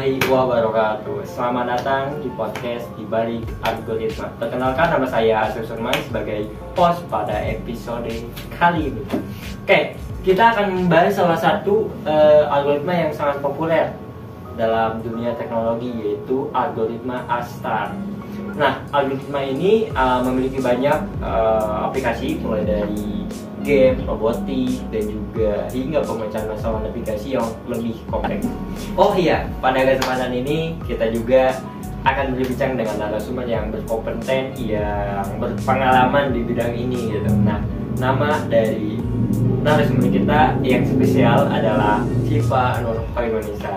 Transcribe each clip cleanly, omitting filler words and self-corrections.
warahmatullahi wabarakatuh. Selamat datang di podcast Di Balik Algoritma. Perkenalkan, nama saya Asus Surman sebagai host pada episode kali ini. Oke, kita akan membahas salah satu algoritma yang sangat populer dalam dunia teknologi, yaitu algoritma Astar. Nah, algoritma ini memiliki banyak aplikasi, mulai dari game, robotik, dan juga hingga pemecahan masalah navigasi yang lebih kompleks. Oh iya, pada kesempatan ini kita juga akan berbincang dengan narasumber yang berkompeten, yang berpengalaman di bidang ini gitu. Nah, nama dari narasumber kita yang spesial adalah Syifa Nur Khairunisa.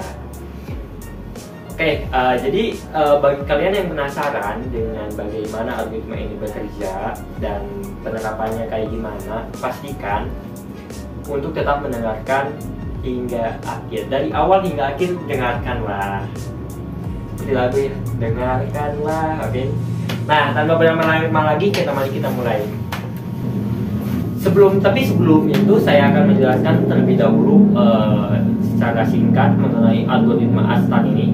Oke, jadi bagi kalian yang penasaran dengan bagaimana algoritma ini bekerja dan penerapannya kayak gimana, pastikan untuk tetap mendengarkan hingga akhir. Dari awal hingga akhir, dengarkanlah. Seperti lagu ya, dengarkanlah, oke? Nah, tanpa berlama-lama lagi, mari kita mulai. Sebelum itu, saya akan menjelaskan terlebih dahulu secara singkat mengenai algoritma Astar ini.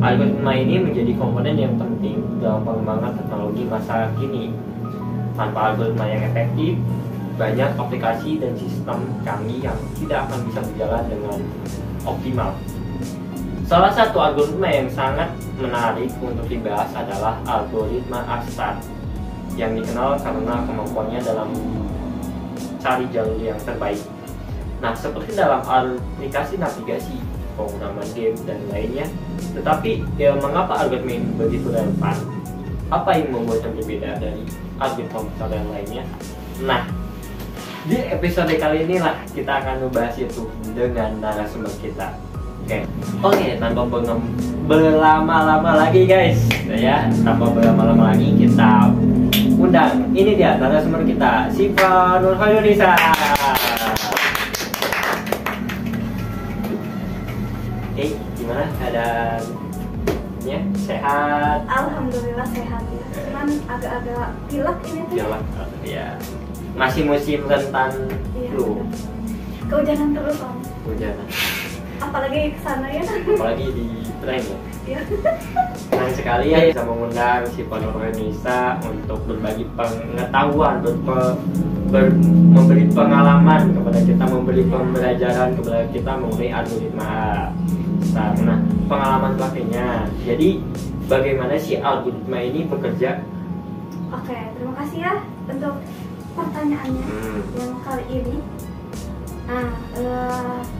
Algoritma ini menjadi komponen yang penting dalam pengembangan teknologi masa kini. Tanpa algoritma yang efektif, banyak aplikasi dan sistem canggih yang tidak akan bisa berjalan dengan optimal. Salah satu algoritma yang sangat menarik untuk dibahas adalah algoritma Astar, yang dikenal karena kemampuannya dalam cari jalur yang terbaik. Nah, seperti dalam aplikasi navigasi, penggunaan game, dan lainnya. Tetapi mengapa algoritma ini begitu relevan? Apa yang membuatnya berbeda dari algoritma yang lainnya? Nah, di episode kali inilah kita akan membahas itu dengan narasumber kita. Oke, tanpa berlama-lama lagi guys, tanpa berlama-lama lagi kita undang. Ini dia narasumber kita, Syifa Nur Khairunisa. Gimana keadaannya? Sehat? Alhamdulillah sehat ya. Cuman agak-agak pilek ini tuh. Pilek, ya. Masih musim rentan flu. Kehujanan terus om. Hujanan. Apalagi kesana ya. Apalagi di tren ya. Iya. Senang sekali ya bisa mengundang Syifa Nur Khairunisa untuk berbagi pengetahuan, memberi pengalaman kepada kita, memberi pembelajaran kepada kita mengenai algoritma. Nah, pengalaman pakainya. Jadi, bagaimana sih algoritma ini bekerja? Oke, terima kasih ya untuk pertanyaannya yang kali ini. Nah,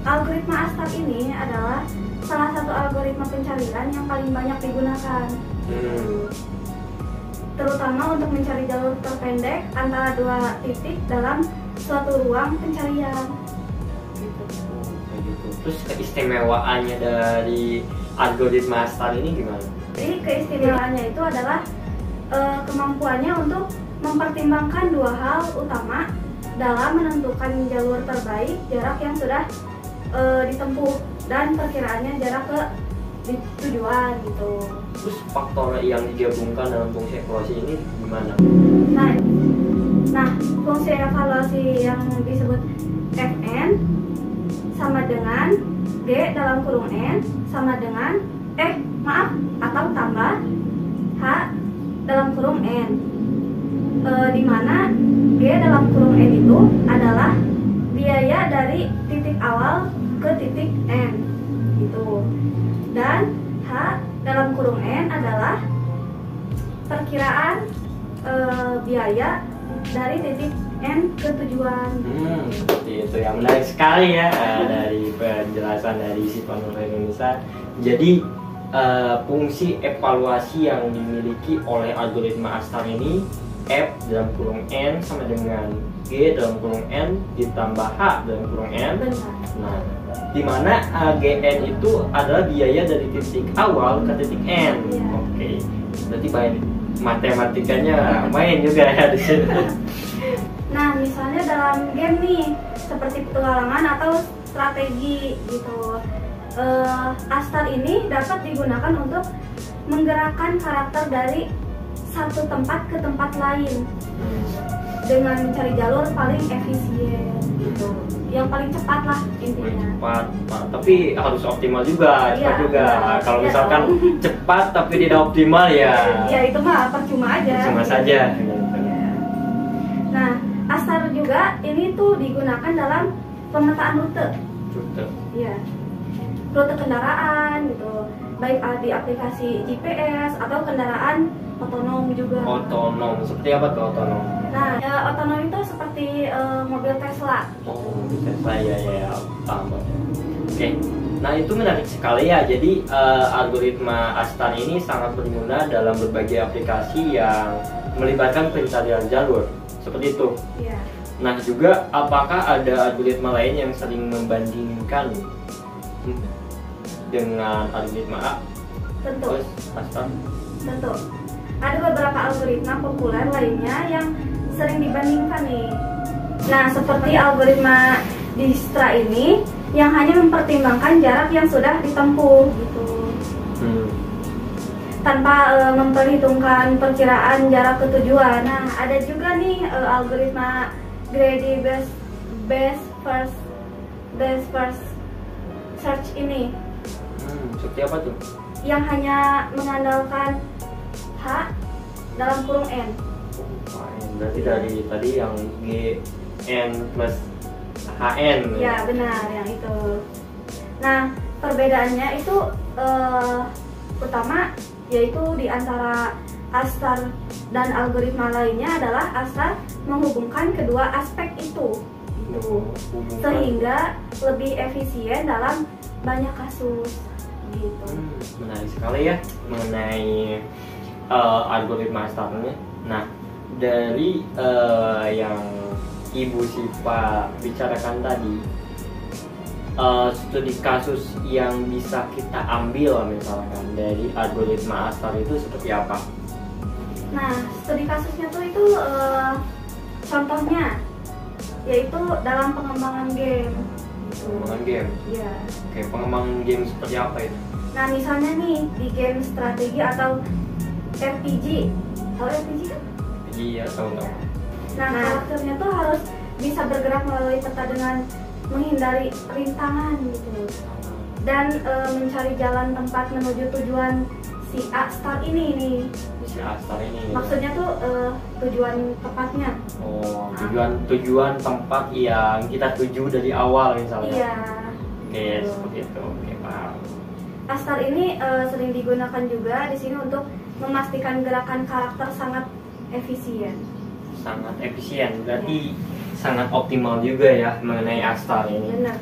algoritma Astar ini adalah salah satu algoritma pencarian yang paling banyak digunakan. Terutama untuk mencari jalur terpendek antara dua titik dalam suatu ruang pencarian. Terus keistimewaannya dari algoritma Astar ini gimana? Jadi keistimewaannya itu adalah kemampuannya untuk mempertimbangkan dua hal utama dalam menentukan jalur terbaik, jarak yang sudah ditempuh, dan perkiraannya jarak ke tujuan gitu. Terus faktor yang digabungkan dalam fungsi evaluasi ini gimana? Nah, fungsi evaluasi yang disebut Fn sama dengan G dalam kurung N sama dengan atau tambah H dalam kurung N, di mana G dalam kurung N itu adalah biaya dari titik awal ke titik N gitu, dan H dalam kurung N adalah perkiraan biaya dari titik N ke tujuan. Seperti itu, yang menarik sekali ya dari penjelasan dari Syifa Nur Khairunisa. Jadi fungsi evaluasi yang dimiliki oleh algoritma Astar ini, F dalam kurung N sama dengan G dalam kurung N ditambah H dalam kurung N. Nah, dimana GN itu adalah biaya dari titik awal ke titik N. Oke, berarti banyak matematikanya main juga ya di sini. Nah, misalnya dalam game nih, seperti petualangan atau strategi gitu, Astar ini dapat digunakan untuk menggerakkan karakter dari satu tempat ke tempat lain dengan mencari jalur paling efisien gitu, yang paling cepat lah intinya. Cepat, tapi harus optimal juga, cepat juga. Kalau iya misalkan dong. cepat tapi tidak optimal ya. Ya itu mah percuma aja. Cuma saja. Ya. Nah, Astar juga ini tuh digunakan dalam pemetaan rute. Rute. Iya. Rute kendaraan gitu, baik di aplikasi GPS atau kendaraan otonom juga. Otonom, seperti apa tuh otonom? Nah, otonom itu seperti mobil Tesla. Oh, Tesla ya, paham. Oke, nah itu menarik sekali ya. Jadi algoritma Astar ini sangat berguna dalam berbagai aplikasi yang melibatkan pencarian jalur, seperti itu. Iya. Nah juga apakah ada algoritma lain yang sering membandingkan dengan algoritma A? Tentu. Terus Astar? Tentu. Ada beberapa algoritma populer lainnya yang sering dibandingkan nih. Nah, seperti algoritma Dijkstra ini yang hanya mempertimbangkan jarak yang sudah ditempuh gitu. Tanpa memperhitungkan perkiraan jarak ke tujuan. Nah, ada juga nih algoritma Greedy Best First Search ini. Seperti apa tuh? Yang hanya mengandalkan H dalam kurung N. Berarti dari tadi yang G N plus HN. Ya benar, yang itu. Nah, perbedaannya itu utama yaitu di antara Astar dan algoritma lainnya adalah Astar menghubungkan kedua aspek itu. Sehingga lebih efisien dalam banyak kasus gitu. Menarik sekali ya mengenai algoritma Astarnya. Nah, dari yang Ibu Siva bicarakan tadi, studi kasus yang bisa kita ambil misalkan dari algoritma Astar itu seperti apa? Nah, studi kasusnya tuh itu contohnya yaitu dalam pengembangan game. Pengembangan game? Iya. Oke, pengembangan game seperti apa itu? Nah, misalnya nih di game strategi atau RPG. Tahu RPG kan? Iya, tahu. Nah, karakternya tuh harus bisa bergerak melalui peta dengan menghindari rintangan gitu. Dan mencari jalan tempat menuju tujuan si Astar ini nih. Si Astar ini. Maksudnya tuh tujuan tepatnya. Oh, tujuan tempat yang kita tuju dari awal misalnya. Iya. Oke, seperti itu. Oke, paham. Astar ini sering digunakan juga di sini untuk memastikan gerakan karakter sangat efisien. Sangat efisien, berarti sangat optimal juga ya mengenai Astar ini. Benar.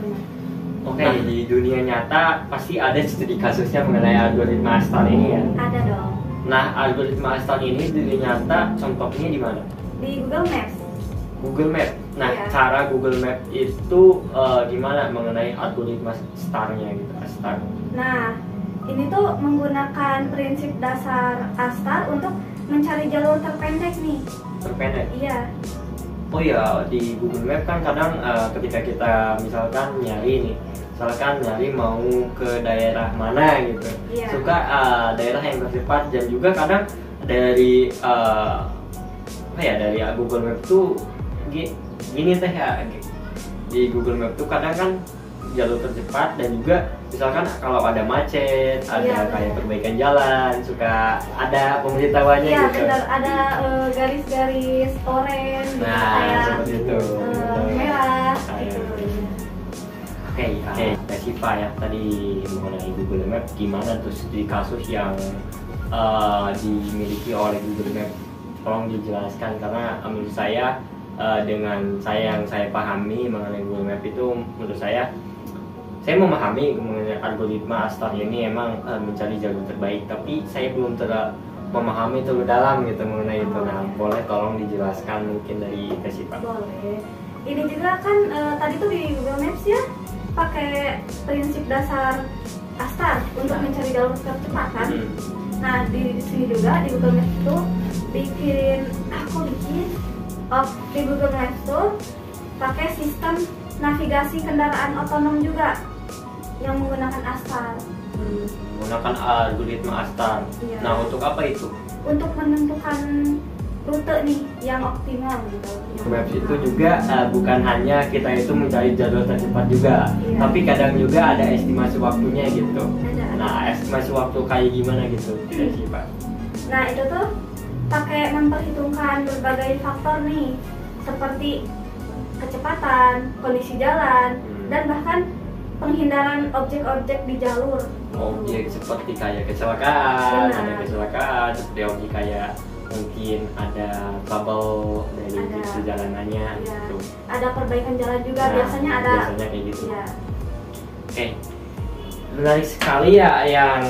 Oke, di dunia nyata pasti ada studi kasusnya mengenai algoritma Astar ini ya. Ada dong. Nah, algoritma Astar ini di dunia nyata contohnya di mana? Di Google Maps. Google Maps. Nah, Iya. cara Google Maps itu gimana mengenai algoritma Astarnya gitu, Astar? Nah, ini tuh menggunakan prinsip dasar Astar untuk mencari jalur terpendek nih. Terpendek. Iya. Oh ya, di Google Maps kan kadang ketika kita misalkan nyari mau ke daerah mana gitu, Iya. suka daerah yang tercepat, dan juga kadang dari dari Google Maps tuh gini teh ya, di Google Maps tuh kadang kan jalur tercepat, dan juga misalkan kalau ada macet, ada Iya, kayak benar. perbaikan jalan, suka ada pemberitahuannya Iya, gitu. benar, ada garis-garis oranye gitu, Nah, kayak seperti itu. merah Kayak- gitu. Oke, Teh Siva ya tadi mengenai Google Maps, gimana tuh studi kasus yang dimiliki oleh Google Maps? Tolong dijelaskan, karena menurut saya dengan yang saya pahami mengenai Google Maps itu, menurut saya memahami mengenai algoritma Astar ini emang mencari jalur terbaik, tapi saya belum memahami terlalu dalam gitu mengenai itu. Nah, boleh tolong dijelaskan mungkin dari Teh Siva? Boleh. Ini juga kan tadi tuh di Google Maps ya pakai prinsip dasar Astar untuk mencari jalur tercepat kan. Nah, di sini juga di Google Maps tuh di Google Maps tuh pakai sistem navigasi kendaraan otonom juga yang menggunakan Astar. Menggunakan algoritma Astar. Iya. Nah, untuk apa itu? untuk menentukan rute nih yang optimal gitu. Maps itu juga bukan hanya kita itu mencari jalur tercepat juga, Iya. tapi kadang juga ada estimasi waktunya gitu. Ada. Nah, estimasi waktu kayak gimana gitu sih Pak? Nah itu tuh pakai memperhitungkan berbagai faktor nih, seperti kecepatan, kondisi jalan, dan bahkan penghindaran objek-objek di jalur. Objek seperti kayak kecelakaan, Benar. ada kecelakaan, seperti objek kayak mungkin ada trouble dari Ada. perjalanannya Ya. gitu. Ada perbaikan jalan juga, Nah, biasanya ada. biasanya kayak gitu. Ya. Oke, menarik sekali ya yang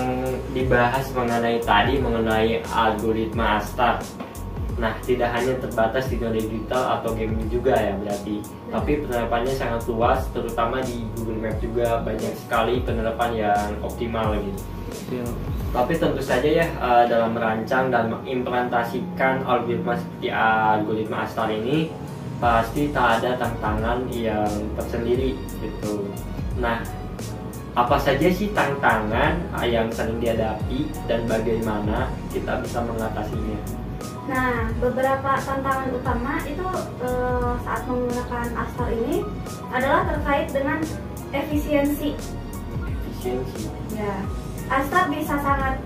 dibahas mengenai algoritma Astar. Nah, tidak hanya terbatas di dunia digital atau game juga ya berarti, tapi penerapannya sangat luas, terutama di Google Maps juga banyak sekali penerapan yang optimal gitu. Tapi tentu saja ya dalam merancang dan mengimplementasikan algoritma seperti algoritma Astar ini pasti tak ada tantangan yang tersendiri gitu. Nah, apa saja sih tantangan yang sering dihadapi dan bagaimana kita bisa mengatasinya? Nah, beberapa tantangan utama itu saat menggunakan Astar ini adalah terkait dengan efisiensi. Efisiensi. Ya, Astar bisa sangat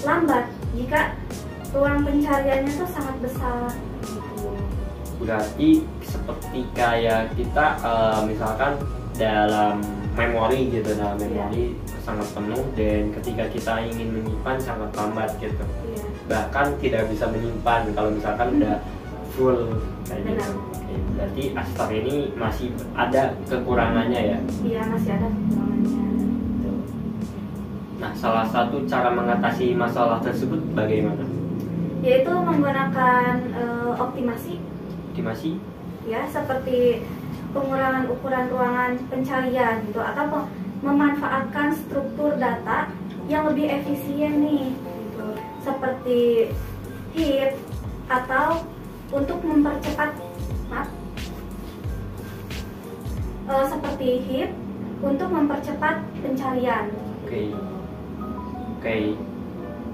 lambat jika ruang pencariannya tuh sangat besar. Gitu. Berarti seperti kayak kita misalkan dalam memori gitu, dalam memori sangat penuh dan ketika kita ingin menyimpan sangat lambat gitu. Iya. Bahkan tidak bisa menyimpan kalau misalkan udah full kayak gitu. Benar. Oke, berarti Astar ini masih ada kekurangannya ya. Iya, masih ada kekurangannya. Nah, salah satu cara mengatasi masalah tersebut bagaimana? Yaitu menggunakan optimasi, Optimasi? ya, seperti pengurangan ukuran ruangan pencarian gitu, atau memanfaatkan struktur data yang lebih efisien nih, gitu. Seperti heap atau untuk mempercepat, seperti heap untuk mempercepat pencarian. Oke.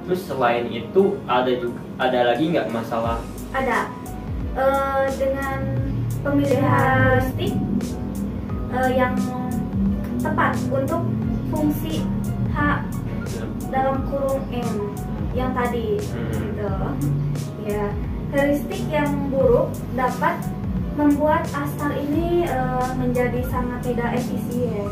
Terus selain itu ada lagi nggak masalah? Ada dengan pemilihan heuristik yang tepat untuk fungsi H dalam kurung M yang tadi, gitu. Ya, heuristik yang buruk dapat membuat Astar ini menjadi sangat tidak efisien.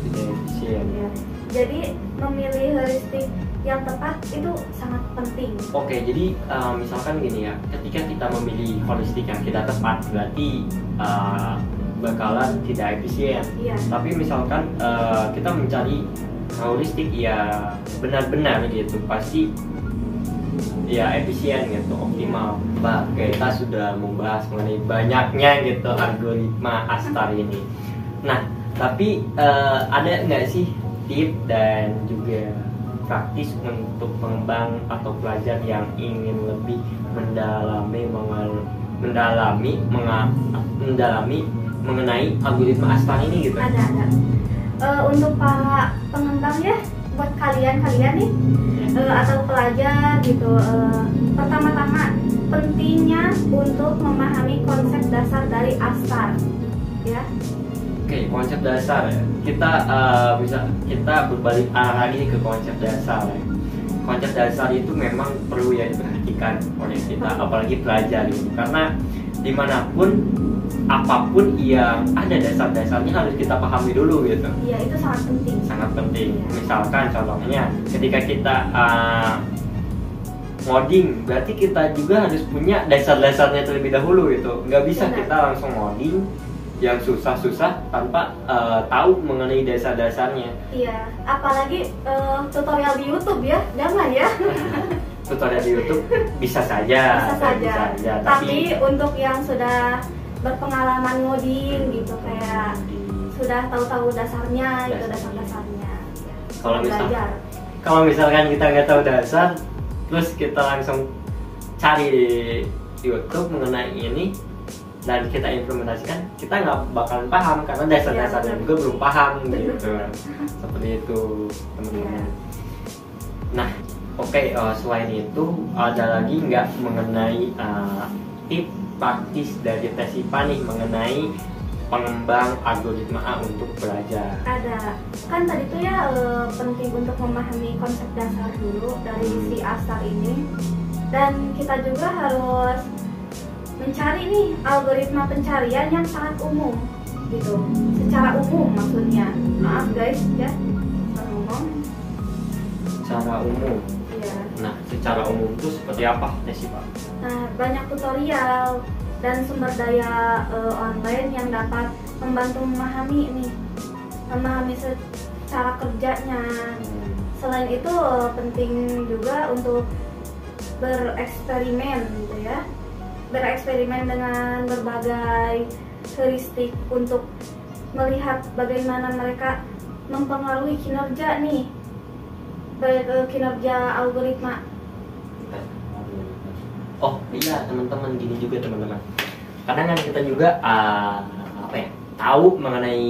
Tidak efisien. Ya. Jadi memilih heuristik yang tepat itu sangat penting. Oke, jadi misalkan gini ya, ketika kita memilih heuristik yang tidak tepat berarti bakalan tidak efisien. Iya. Tapi misalkan kita mencari heuristik ya benar-benar gitu, pasti ya efisien gitu, optimal. Mbak, kita sudah membahas mengenai banyaknya gitu algoritma Astar ini. Nah, tapi ada nggak sih tips dan juga praktis untuk pengembang atau pelajar yang ingin lebih mendalami mengenai algoritma Astar ini gitu? Ada. Untuk para pengembang ya, buat kalian nih atau pelajar gitu, pertama-tama pentingnya untuk memahami konsep dasar dari Astar, ya. Oke, konsep dasar ya. Kita berbalik arah lagi ke konsep dasar ya. Konsep dasar itu memang perlu ya diperhatikan oleh kita, apalagi pelajar ini, karena dimanapun apapun yang ada dasar-dasarnya harus kita pahami dulu gitu. Iya, itu sangat penting. Sangat penting. Iya. Misalkan contohnya ketika kita ngoding, berarti kita juga harus punya dasar-dasarnya terlebih dahulu gitu. Nggak bisa Benar. kita langsung ngoding yang susah-susah tanpa tahu mengenai dasar-dasarnya. Iya, apalagi tutorial di YouTube ya, jangan ya. Tutorial di YouTube bisa saja. Bisa saja. Tapi untuk yang sudah berpengalaman ngoding gitu, kayak sudah tahu dasarnya, itu dasar-dasarnya. Ya. Kalau misalkan kita nggak tahu dasar, terus kita langsung cari di YouTube mengenai ini dan kita implementasikan, kita nggak bakalan paham karena dasar-dasarnya juga belum paham gitu. Seperti itu, teman-teman. Ya. Nah, Oke, selain itu ada lagi nggak mengenai tip praktis dari tes IPA nih mengenai pengembang algoritma A untuk belajar? Ada. Kan tadi tuh ya penting untuk memahami konsep dasar dulu dari si ASTAR ini. Dan kita juga harus mencari nih algoritma pencarian yang sangat umum gitu. Secara umum maksudnya. Maaf guys ya. Ngomong. Secara umum. Iya. Nah, secara umum itu seperti apa tes IPA? Nah, banyak tutorial dan sumber daya online yang dapat membantu memahami secara kerjanya. Selain itu penting juga untuk bereksperimen gitu ya, bereksperimen dengan berbagai heuristik untuk melihat bagaimana mereka mempengaruhi kinerja nih, kinerja algoritma. Oh iya teman-teman, gini juga teman-teman. Kadang kan kita juga tahu mengenai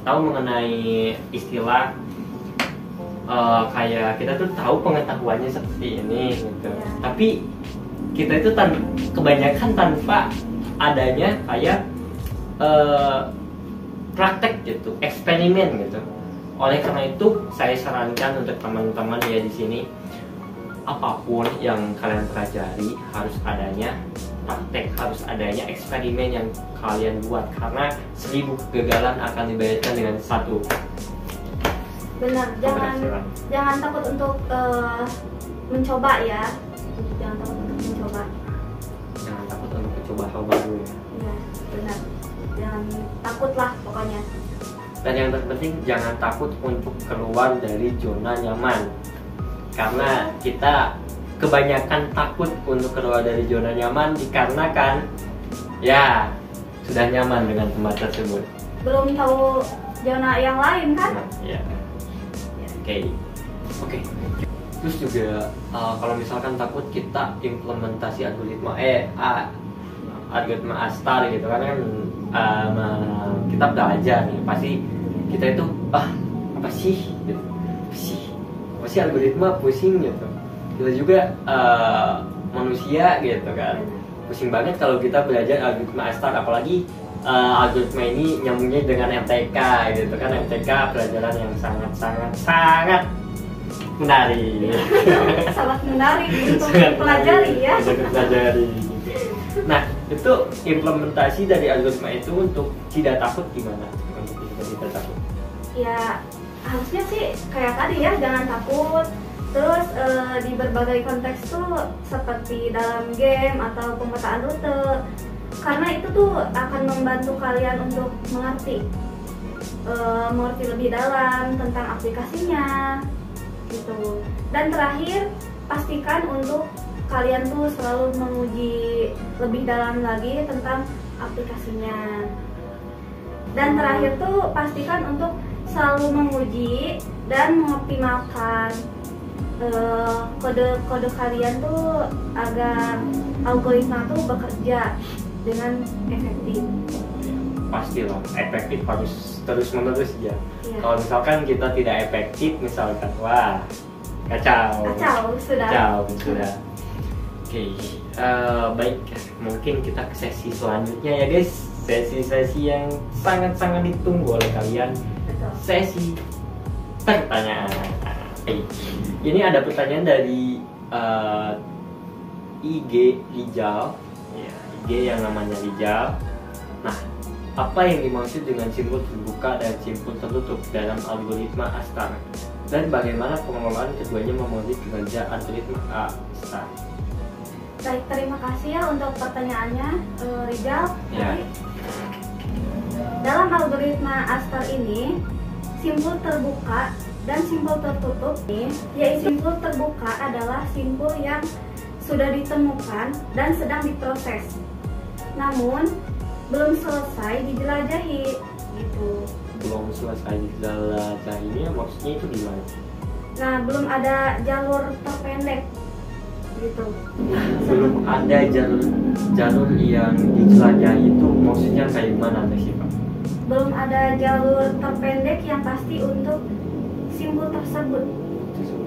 tahu mengenai istilah kayak kita tuh tahu pengetahuannya seperti ini gitu. Ya. Tapi kita itu kebanyakan tanpa adanya kayak praktek gitu, eksperimen gitu. Oleh karena itu saya sarankan untuk teman-teman ya di sini, apapun yang kalian pelajari harus adanya praktek, harus adanya eksperimen yang kalian buat, karena 1000 kegagalan akan dibayarkan dengan 1. Benar, jangan takut untuk mencoba ya. Jangan takut untuk mencoba. Jangan takut untuk mencoba hal baru ya. Ya, benar. Jangan takut lah pokoknya. Dan yang terpenting jangan takut untuk keluar dari zona nyaman. Karena kita kebanyakan takut untuk keluar dari zona nyaman dikarenakan ya sudah nyaman dengan tempat tersebut. Belum tahu zona yang lain kan? Nah, ya. Oke. Terus juga kalau misalkan takut kita implementasi algoritma ASTAR gitu kan kita belajar nih, pasti kita itu apa sih algoritma pusing gitu. Kita juga manusia gitu kan, pusing banget kalau kita belajar algoritma ASTAR, apalagi algoritma ini nyambungnya dengan MTK gitu kan. MTK pelajaran yang sangat menarik. Sangat menarik untuk dipelajari ya. Nah, itu implementasi dari algoritma itu untuk tidak takut gimana? Untuk tidak takut? Ya harusnya sih kayak tadi ya, jangan takut. Terus di berbagai konteks tuh seperti dalam game atau pemetaan rute, karena itu tuh akan membantu kalian untuk mengerti lebih dalam tentang aplikasinya gitu. Dan terakhir, pastikan untuk kalian tuh selalu menguji lebih dalam lagi tentang aplikasinya. Dan terakhir tuh pastikan untuk selalu menguji dan mengoptimalkan kode kalian tuh agar algoritma tuh bekerja dengan efektif. Pastilah efektif, harus terus menerus ya. Iya. Kalau misalkan kita tidak efektif, misalkan wah kacau sudah. Oke, baik, mungkin kita ke sesi selanjutnya ya guys. Sesi yang sangat ditunggu oleh kalian. Betul. Sesi pertanyaan. Ini ada pertanyaan dari IG Rijal, ya, IG yang namanya Rijal. Nah, apa yang dimaksud dengan simbol terbuka dan simbol tertutup dalam algoritma ASTAR? Dan bagaimana pengelolaan keduanya memenuhi kinerja algoritma ASTAR? Baik, terima kasih ya untuk pertanyaannya, Rijal. Ya. Dalam algoritma ASTAR ini, simbol terbuka dan simbol tertutup nih, yaitu simbol terbuka adalah simbol yang sudah ditemukan dan sedang diproses, namun belum selesai dijelajahi gitu. Belum selesai dijelajahi ini maksudnya itu gimana? Nah, belum ada jalur terpendek gitu. Belum ada jalur yang dijelajahi itu maksudnya kayak gimana sih Pak? Belum ada jalur terpendek yang pasti untuk simbol tersebut.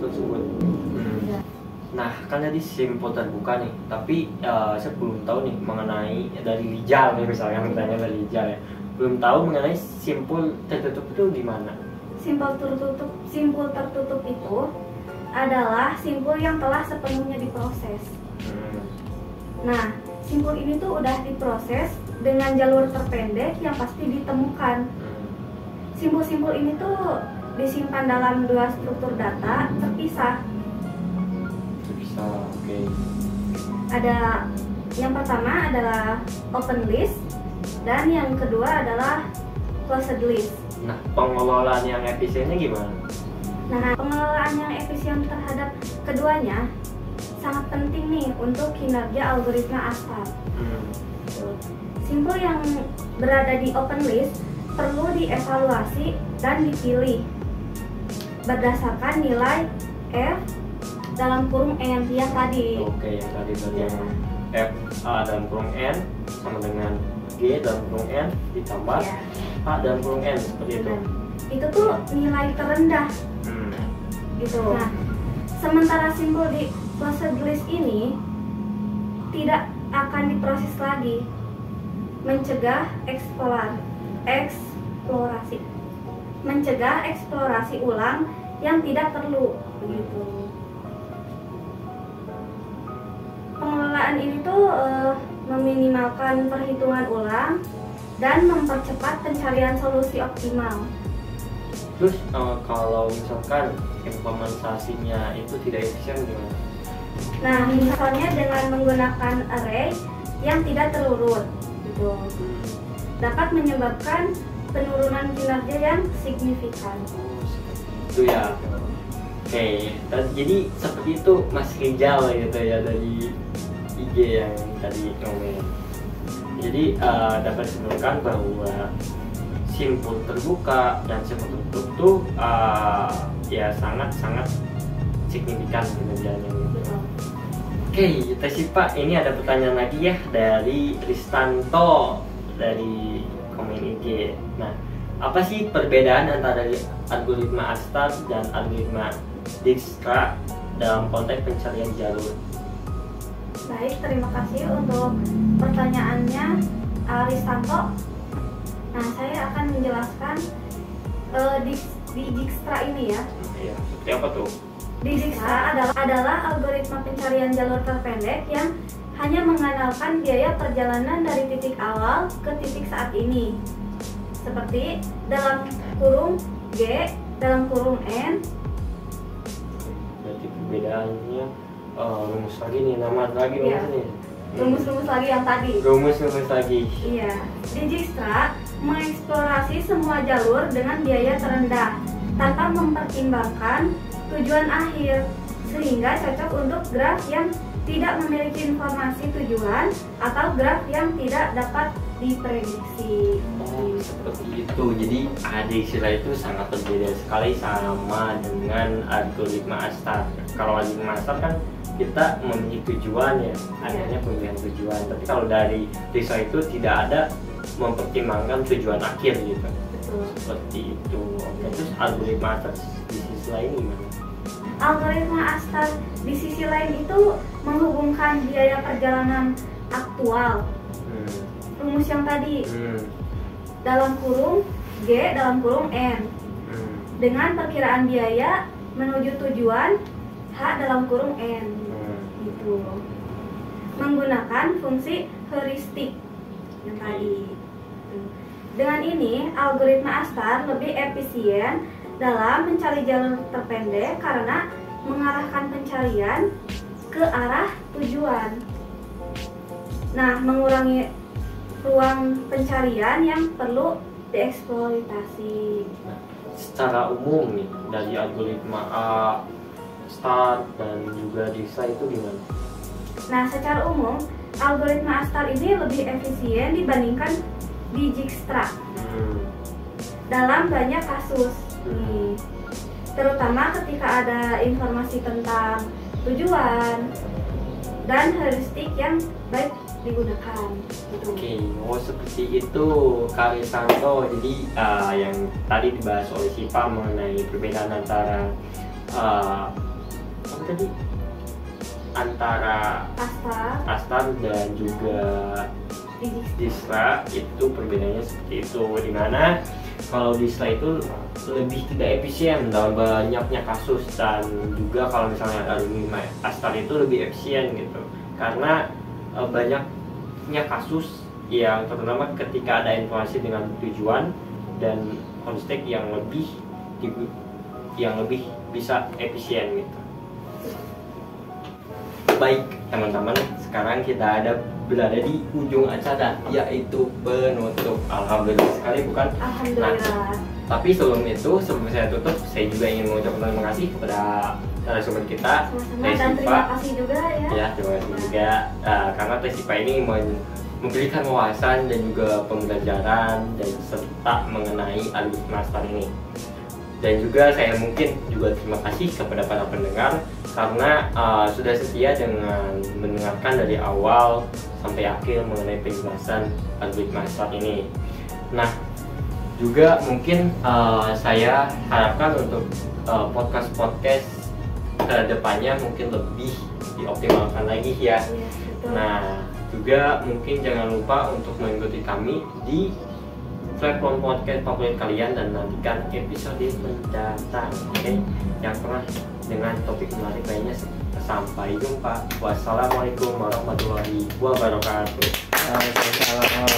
tersebut. Nah, kan tadi simpul terbuka nih, tapi saya belum tahu nih mengenai dari Rijal nih, misalnya bertanya dari Rijal ya, belum tahu mengenai simpul tertutup itu gimana. Simpul tertutup itu adalah simpul yang telah sepenuhnya diproses. Nah, simpul ini tuh udah diproses dengan jalur terpendek yang pasti ditemukan. Simpul-simpul ini tuh disimpan dalam dua struktur data terpisah. Oke. Ada yang pertama adalah open list dan yang kedua adalah closed list. Nah, pengelolaan yang efisiennya gimana? Nah, pengelolaan yang efisien terhadap keduanya sangat penting nih untuk kinerja algoritma ASTAR. Simpul yang berada di open list perlu dievaluasi dan dipilih berdasarkan nilai F dalam kurung N yang tadi. Oke, yang tadi berarti yang F dalam kurung N sama dengan G dalam kurung N ditambah A dalam kurung N, seperti itu. Itu tuh nilai terendah. Gitu. Nah, sementara simpul di closed list ini tidak akan diproses lagi, mencegah eksplorasi ulang yang tidak perlu, begitu. Pengelolaan ini tuh meminimalkan perhitungan ulang dan mempercepat pencarian solusi optimal. Terus kalau misalkan implementasinya itu tidak efisien gimana? Nah, misalnya dengan menggunakan array yang tidak terurut, gitu, dapat menyebabkan penurunan kinerja yang signifikan. Itu ya. Oke, jadi seperti itu Mas Rijal gitu ya dari IG yang tadi ngomongin. Jadi dapat disimpulkan bahwa simpul terbuka dan simpul tertutup tuh ya sangat signifikan kinerjanya. Oke, Teh Pak, ini ada pertanyaan lagi ya dari Ristanto dari komen IG. Nah, apa sih perbedaan antara algoritma ASTAR dan algoritma Dijkstra dalam konteks pencarian jalur? Baik, terima kasih untuk pertanyaannya Ristanto. Nah, saya akan menjelaskan di Dijkstra ini ya. Iya, seperti apa tuh? Dijkstra adalah algoritma pencarian jalur terpendek yang hanya mengandalkan biaya perjalanan dari titik awal ke titik saat ini, seperti dalam kurung G dalam kurung N. Berarti perbedaannya rumus lagi nih, nama lagi rumus nih. Rumus-rumus lagi yang tadi. Rumus lagi. Iya. Dijkstra mengeksplorasi semua jalur dengan biaya terendah tanpa mempertimbangkan tujuan akhir, sehingga cocok untuk graf yang tidak memiliki informasi tujuan atau graf yang tidak dapat diprediksi. Oh, seperti itu. Jadi ada istilah itu sangat berbeda sekali sama dengan algoritma ASTAR. Kalau algoritma ASTAR kan kita memiliki tujuan ya, adanya pemilihan tujuan. Tapi kalau dari Dijkstra itu tidak ada mempertimbangkan tujuan akhir gitu. Betul. Seperti itu. Oke, terus algoritma ASTAR di sisi lain gimana? Algoritma ASTAR di sisi lain itu menghubungkan biaya perjalanan aktual, rumus yang tadi, dalam kurung G dalam kurung N, dengan perkiraan biaya menuju tujuan H dalam kurung N, gitu. Menggunakan fungsi heuristik yang tadi. Dengan ini, algoritma ASTAR lebih efisien dalam mencari jalur terpendek karena mengarahkan pencarian ke arah tujuan. Nah, mengurangi ruang pencarian yang perlu dieksploitasi. Nah, secara umum nih dari algoritma ASTAR dan juga Dijkstra itu gimana? Nah, secara umum algoritma ASTAR ini lebih efisien dibandingkan Dijkstra dalam banyak kasus. Terutama ketika ada informasi tentang tujuan dan heuristik yang baik digunakan. Oke, seperti itu Kak Ristanto. Jadi yang tadi dibahas oleh Sipa mengenai perbedaan antara apa tadi, antara Astar dan juga Disla itu perbedaannya seperti itu, dimana kalau Disla itu lebih tidak efisien dalam banyaknya kasus, dan juga kalau misalnya algoritma Astar itu lebih efisien gitu karena banyaknya kasus yang terutama ketika ada informasi dengan tujuan dan konteks yang lebih bisa efisien gitu. Baik teman-teman, sekarang kita berada di ujung acara, yaitu penutup. Alhamdulillah sekali bukan? Alhamdulillah. Tapi sebelum saya tutup, saya juga ingin mengucapkan terima kasih kepada narasumber kita, dan terima kasih juga ya. Ya, terima kasih juga karena Tesipa ini memberikan wawasan dan juga pembelajaran dan serta mengenai algoritma Astar ini. Dan juga saya mungkin juga terima kasih kepada para pendengar karena sudah setia dengan mendengarkan dari awal sampai akhir mengenai penjelasan algoritma Astar ini. Nah, juga mungkin saya harapkan untuk podcast ke depannya mungkin lebih dioptimalkan lagi ya. Nah, juga mungkin jangan lupa untuk mengikuti kami di platform podcast favorit kalian dan nantikan episode mendatang, oke? Yang pernah dengan topik menarik lainnya. Sampai jumpa. Wassalamualaikum warahmatullahi wabarakatuh. Waalaikumsalam.